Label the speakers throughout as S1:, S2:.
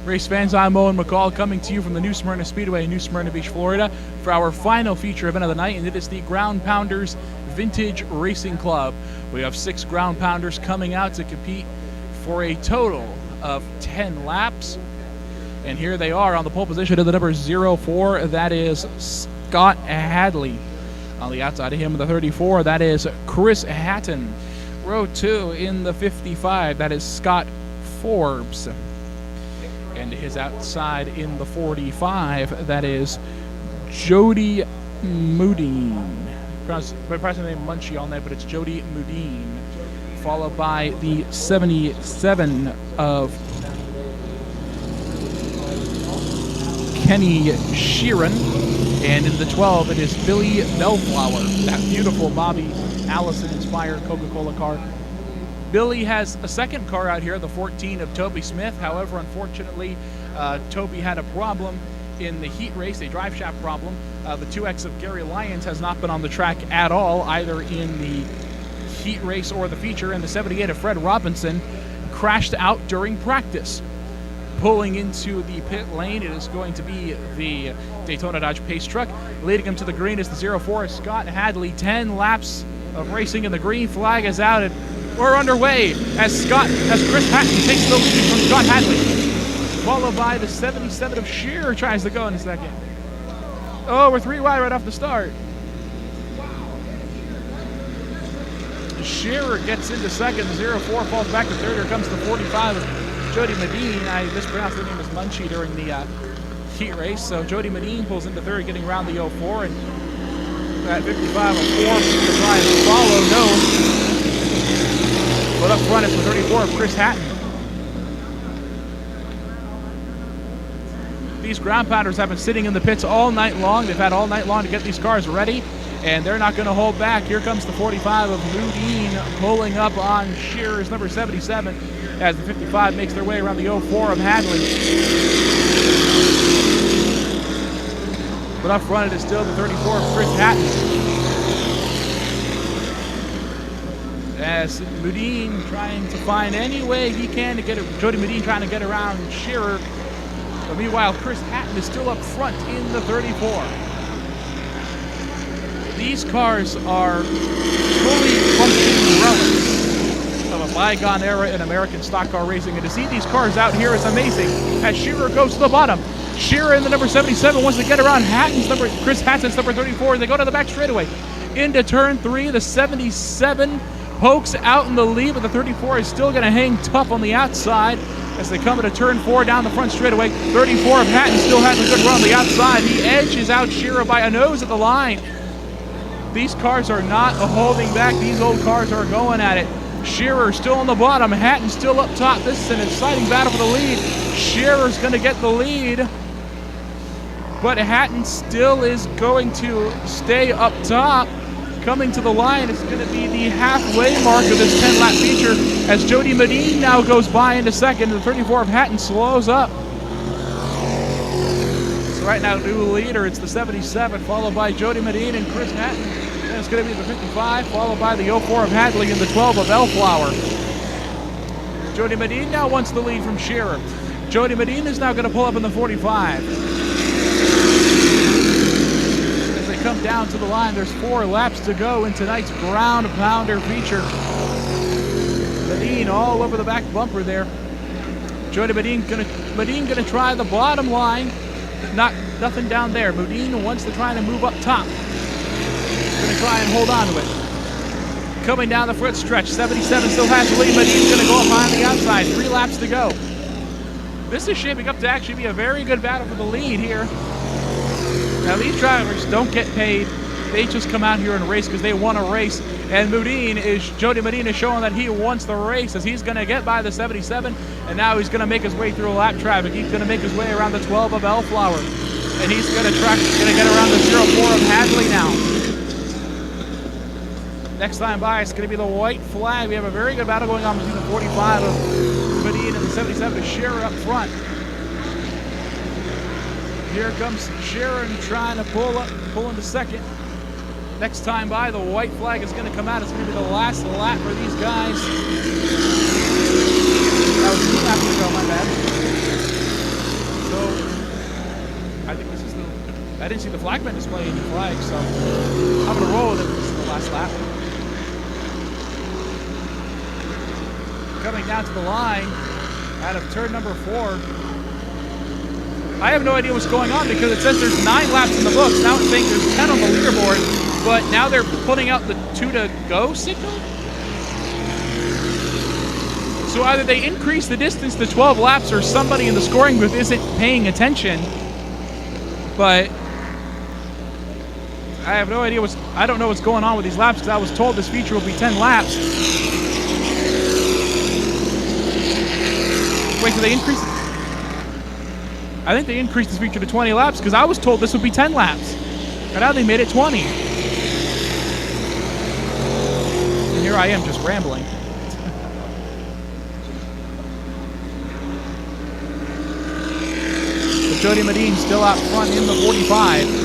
S1: Race fans, I'm Owen McCall coming to you from the New Smyrna Speedway in New Smyrna Beach, Florida for our final feature event of the night, and it is the Ground Pounders Vintage Racing Club. We have 6 Ground Pounders coming out to compete for a total of 10 laps. And here they are on the pole position of the number 04, that is Scott Hadley. On the outside of him, the 34, that is Chris Hatton. Row 2 in the 55, that is Scott Forbes. And his outside in the 45, that is Jody Mudine. Pronouncing the name Muncie all night, but it's Jody Mudine. Followed by the 77 of Dan Shearer. And in the 12, it is Billy Bellflower, that beautiful Bobby Allison-inspired Coca-Cola car. Billy has a second car out here, the 14 of Toby Smith. However, unfortunately, Toby had a problem in the heat race, a drive shaft problem. The 2X of Gary Lyons has not been on the track at all, either in the heat race or the feature. And the 78 of Fred Robinson crashed out during practice. Pulling into the pit lane, it is going to be the Daytona Dodge Pace truck. Leading him to the green is the 04, Scott Hadley. 10 laps of racing, and the green flag is out. And we're underway as Chris Hatton takes the lead from Scott Hadley, followed by the 77 of Shearer tries to go in a second. Oh, we're 3 wide right off the start. Shearer gets into second, the 04 falls back to third. Here comes the 45 of Jody Mudine. I mispronounced the name as Muncie during the heat race, so Jody Mudine pulls into third, getting around the 04, and at 55 of Forbes to try and follow, no. But up front is the 34 of Chris Hatton. These Ground Pounders have been sitting in the pits all night long. They've had all night long to get these cars ready, and they're not going to hold back. Here comes the 45 of Mudine pulling up on Shearer's number 77 as the 55 makes their way around the 04 of Hadley. But up front it is still the 34 of Chris Hatton. As Mudine trying to find any way he can to get it, Jody Mudine trying to get around Shearer. But meanwhile, Chris Hatton is still up front in the 34. These cars are fully functioning relics of a bygone era in American stock car racing. And to see these cars out here is amazing. As Shearer goes to the bottom. Shearer in the number 77 wants to get around Chris Hatton's number 34. They go to the back straightaway. Into turn 3, the 77 pokes out in the lead, but the 34 is still going to hang tough on the outside as they come into turn 4 down the front straightaway. 34 of Hatton still has a good run on the outside. He edges out Shearer by a nose at the line. These cars are not holding back. These old cars are going at it. Shearer still on the bottom. Hatton still up top. This is an exciting battle for the lead. Shearer's going to get the lead, but Hatton still is going to stay up top. Coming to the line, it's going to be the halfway mark of this 10-lap feature as Jody Mudine now goes by into second. The 34 of Hatton slows up. So right now, new leader, it's the 77, followed by Jody Mudine and Chris Hatton. Then it's going to be the 55, followed by the 04 of Hadley and the 12 of Bellflower. Jody Mudine now wants the lead from Shearer. Jody Mudine is now going to pull up in the 45. Come down to the line. There's 4 laps to go in tonight's Ground Pounder feature. Mudine all over the back bumper there. Jody Mudine gonna try the bottom line. Nothing down there. Mudine wants to try to move up top. Gonna try and hold on to it. Coming down the front stretch, 77 still has the lead. Mudine's gonna go up on the outside. 3 laps to go. This is shaping up to actually be a very good battle for the lead here. Now these drivers don't get paid. They just come out here and race because they want to race. And Jody Mudine is showing that he wants the race as he's going to get by the 77. And now he's going to make his way through lap traffic. He's going to make his way around the 12 of Bellflower. And he's going to get around the 04 of Hadley now. Next time by, it's going to be the white flag. We have a very good battle going on between the 45 of Mudine and the 77 of Shearer up front. Here comes Shearer trying to pull into second. Next time by, the white flag is going to come out. It's going to be the last lap for these guys. That was 2 laps to go, my bad. the flagman displaying the flag, so I'm going to roll with it. This is the last lap. Coming down to the line out of turn number 4. I have no idea what's going on because it says there's 9 laps in the books. Now it's saying there's 10 on the leaderboard, but now they're putting out the 2 to go signal. So either they increase the distance to 12 laps or somebody in the scoring booth isn't paying attention. But I have no idea I don't know what's going on with these laps because I was told this feature will be 10 laps. Wait, so they increased? I think they increased this feature to 20 laps because I was told this would be 10 laps. And now they made it 20. And here I am just rambling. But Jody Mudine still out front in the 45.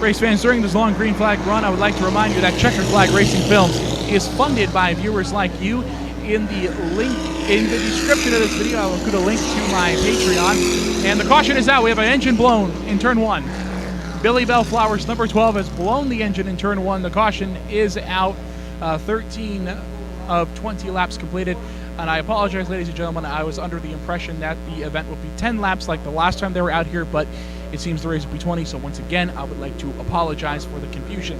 S1: Race fans, during this long green flag run, I would like to remind you that Checkered Flag Racing Films is funded by viewers like you. In the link in the description of this video, I will include a link to my Patreon. And the caution is out. We have an engine blown in turn 1. Billy Bellflower's number 12 has blown the engine in turn 1. The caution is out. 13 of 20 laps completed. And I apologize, ladies and gentlemen. I was under the impression that the event would be 10 laps like the last time they were out here, but it seems the race will be 20, so once again, I would like to apologize for the confusion.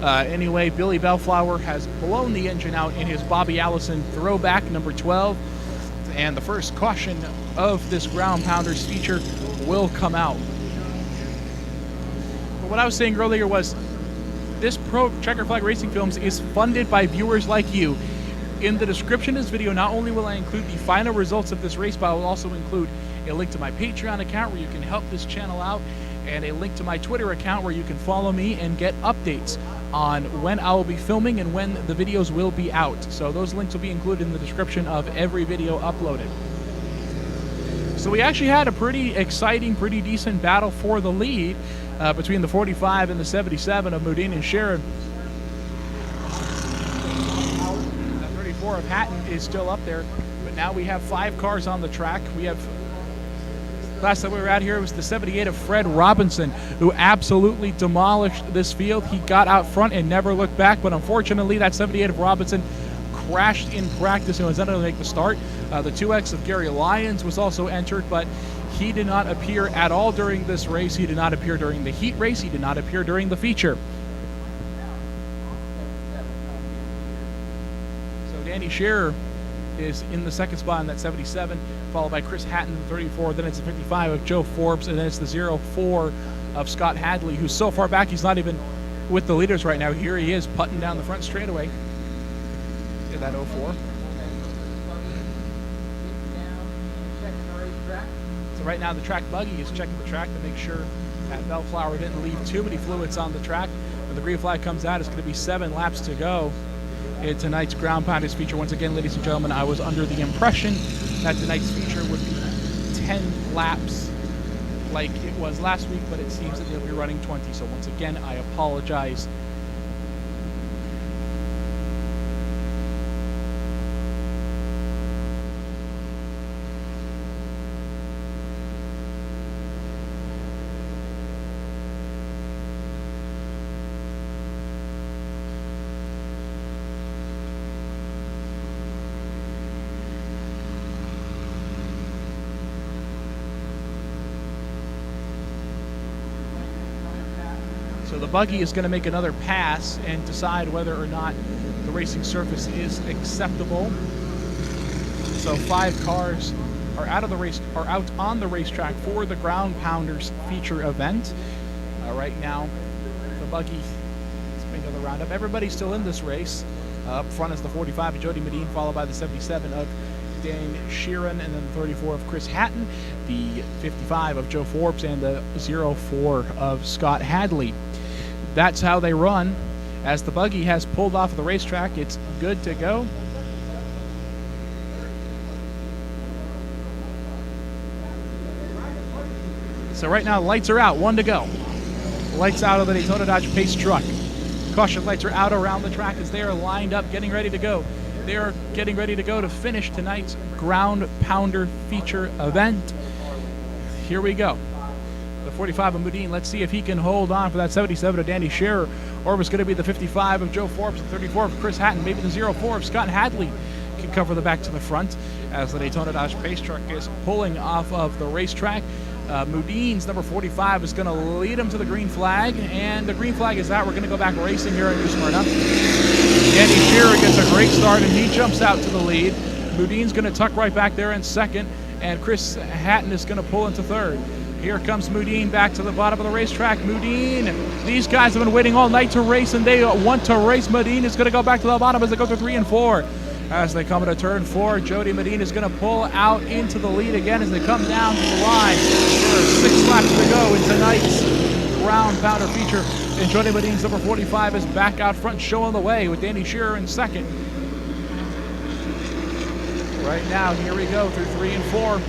S1: Anyway, Billy Bellflower has blown the engine out in his Bobby Allison throwback, number 12, and the first caution of this Ground Pounders feature will come out. But what I was saying earlier was, this Checkered Flag Racing Films is funded by viewers like you. In the description of this video, not only will I include the final results of this race, but I will also include a link to my Patreon account where you can help this channel out, and a link to my Twitter account where you can follow me and get updates on when I will be filming and when the videos will be out. So those links will be included in the description of every video uploaded. So we actually had a pretty exciting, pretty decent battle for the lead between the 45 and the 77 of Mudine and Shearer. The 34 of Hatton is still up there, but now we have 5 cars on the track. We have last time we were out here, it was the 78 of Fred Robinson, who absolutely demolished this field. He got out front and never looked back, but unfortunately that 78 of Robinson crashed in practice and was unable to make the start. The 2X of Gary Lyons was also entered, but he did not appear at all during this race. He did not appear during the heat race. He did not appear during the feature. So Dan Shearer is in the second spot in that 77, followed by Chris Hatton, the 34. Then it's the 55 of Joe Forbes, and then it's the 04 of Scott Hadley, who's so far back he's not even with the leaders right now. Here he is, putting down the front straightaway. Get that 04. So right now the track buggy is checking the track to make sure that Bellflower didn't leave too many fluids on the track. When the green flag comes out, it's going to be 7 laps to go in tonight's Ground Pounders feature. Once again, ladies and gentlemen, I was under the impression that tonight's feature would be 10 laps like it was last week, but it seems that they'll be running 20. So once again, I apologize. So the buggy is going to make another pass and decide whether or not the racing surface is acceptable. So 5 cars are out on the racetrack for the Ground Pounders feature event. Right now, the buggy is making another roundup. Everybody's still in this race. Up front is the 45 of Jody Mudine, followed by the 77 of Dan Shearer, and then the 34 of Chris Hatton, the 55 of Joe Forbes, and the 04 of Scott Hadley. That's how they run. As the buggy has pulled off of the racetrack, it's good to go. So right now, lights are out, 1 to go. Lights out of the Daytona Dodge Pace truck. Caution lights are out around the track as they are lined up, getting ready to go. They are getting ready to go to finish tonight's Ground Pounder feature event. Here we go. The 45 of Mudine. Let's see if he can hold on for that 77 of Dan Shearer, or if it's going to be the 55 of Joe Forbes, the 34 of Chris Hatton, maybe the 04 of Scott Hadley can cover the back to the front as the Daytona Dodge Pace truck is pulling off of the racetrack. Mudine's number 45 is going to lead him to the green flag, and the green flag is out. We're going to go back racing here in New Smyrna. Dan Shearer gets a great start, and he jumps out to the lead. Mudine's going to tuck right back there in second, and Chris Hatton is going to pull into third. Here comes Mudine back to the bottom of the racetrack. Mudine, these guys have been waiting all night to race, and they want to race. Mudine is going to go back to the bottom as they go through 3 and 4. As they come into turn 4, Jody Mudine is going to pull out into the lead again as they come down to the line. There are 6 laps to go in tonight's Ground Pounder feature. And Jody Mudine's number 45 is back out front showing the way with Dan Shearer in second. Right now, here we go through 3 and 4.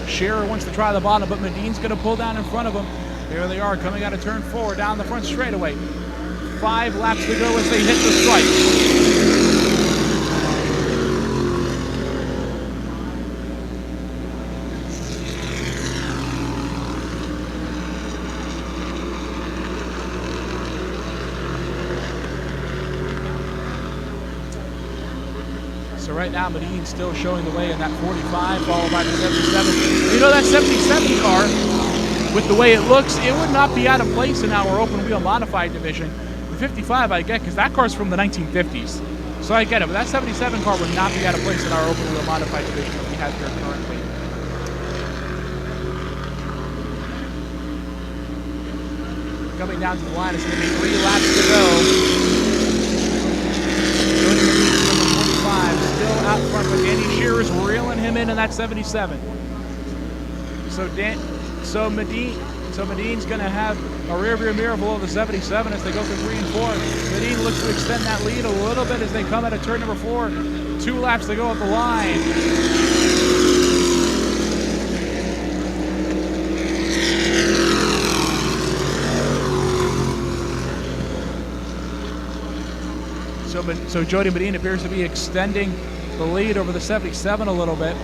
S1: Shearer wants to try the bottom, but Mudine's going to pull down in front of him. There they are coming out of turn 4 down the front straightaway. 5 laps to go as they hit the stripe. So right now, Mudine's still showing the way in that 45, followed by the 77. You know, that 77 car, with the way it looks, it would not be out of place in our open wheel modified division. The 55 I get, because that car's from the 1950s. So I get it, but that 77 car would not be out of place in our open wheel modified division that we have here currently. Coming down to the line, it's going to be 3 laps to go. Still out front, but Dan Shearer's reeling him in that 77. So Mudine's going to have a rearview mirror below the 77 as they go through 3 and 4. Mudine looks to extend that lead a little bit as they come out of turn number 4. 2 laps to go at the line. So Jody Mudine appears to be extending the lead over the 77 a little bit.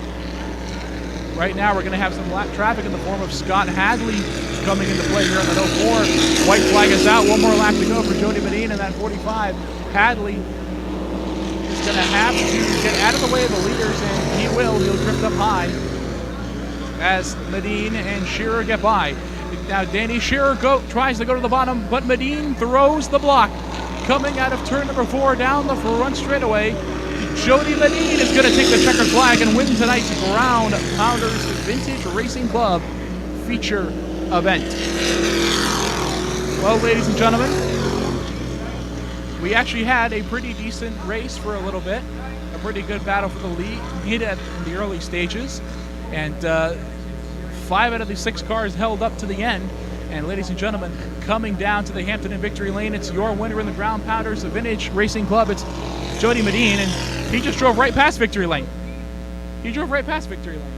S1: Right now we're going to have some lap traffic in the form of Scott Hadley coming into play here in the 04. White flag is out. 1 more lap to go for Jody Mudine in that 45. Hadley is going to have to get out of the way of the leaders, and he will. He'll drift up high as Mudine and Shearer get by. Now Dan Shearer tries to go to the bottom, but Mudine throws the block. Coming out of turn number 4 down the front straightaway, Jody Mudine is going to take the checkered flag and win tonight's Ground Pounders Vintage Racing Club feature event. Well, ladies and gentlemen, we actually had a pretty decent race for a little bit, a pretty good battle for the lead in the early stages, and 5 out of the 6 cars held up to the end. And ladies and gentlemen, coming down to the Hampton and Victory Lane, it's your winner in the Ground Pounders, the Vintage Racing Club. It's Jody Mudine, and he just drove right past Victory Lane. He drove right past Victory Lane.